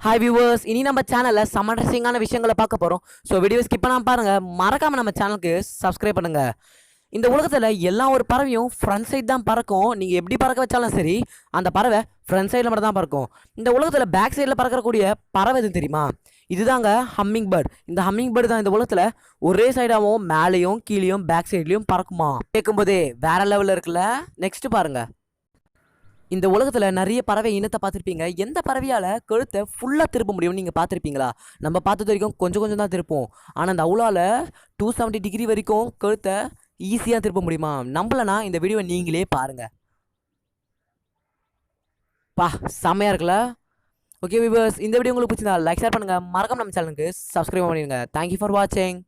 Hi viewers, இனி நம்ம சேனலில் செம்ம இன்ட்ரெஸ்டிங்கான விஷயங்களை பார்க்க போகிறோம். ஸோ வீடியோ ஸ்கிப் பண்ணாமல் பாருங்கள், மறக்காமல் நம்ம சேனலுக்கு சப்ஸ்கிரைப் பண்ணுங்கள். இந்த உலகத்தில் எல்லா ஒரு பறவையும் ஃப்ரண்ட் சைடு தான் பறக்கும். நீங்கள் எப்படி பறக்க வச்சாலும் சரி, அந்த பறவை ஃப்ரண்ட் சைடில் மட்டும் தான் பறக்கும். இந்த உலகத்தில் பேக் சைடில் பறக்கக்கூடிய பறவை எதுவும் தெரியுமா? இதுதாங்க ஹம்மிங் பேர்ட். இந்த ஹம்மிங் பேர்டு தான் இந்த உலகத்தில் ஒரே சைடாகவும் மேலேயும் கீழேயும் பேக் சைட்லேயும் பறக்குமா. கேட்கும்போதே வேற லெவலில் இருக்குல்ல. நெக்ஸ்ட் பாருங்கள். இந்த உலகத்தில் நிறைய பறவை இனத்தை பார்த்துருப்பீங்க. எந்த பறவையால் கழுத்தை ஃபுல்லாக திருப்ப முடியும்னு நீங்கள் பார்த்துருப்பீங்களா? நம்ம பார்த்தது வரைக்கும் கொஞ்சம் கொஞ்சம் தான் திருப்போம். ஆனால் அந்த அவுளால் 270 டிகிரி வரைக்கும் கழுத்தை ஈஸியாக திருப்ப முடியுமா? நம்பலனா இந்த வீடியோவை நீங்களே பாருங்கள். பா, செம்மையாக இருக்குல்ல. ஓகே வியூவர்ஸ், இந்த வீடியோ உங்களுக்கு பிடிச்சிருந்தா லைக் ஷேர் பண்ணுங்கள், மறக்காம நம்ம சேனலுக்கு சப்ஸ்கிரைப் பண்ணிடுங்க. தேங்க்யூ ஃபார் வாட்சிங்.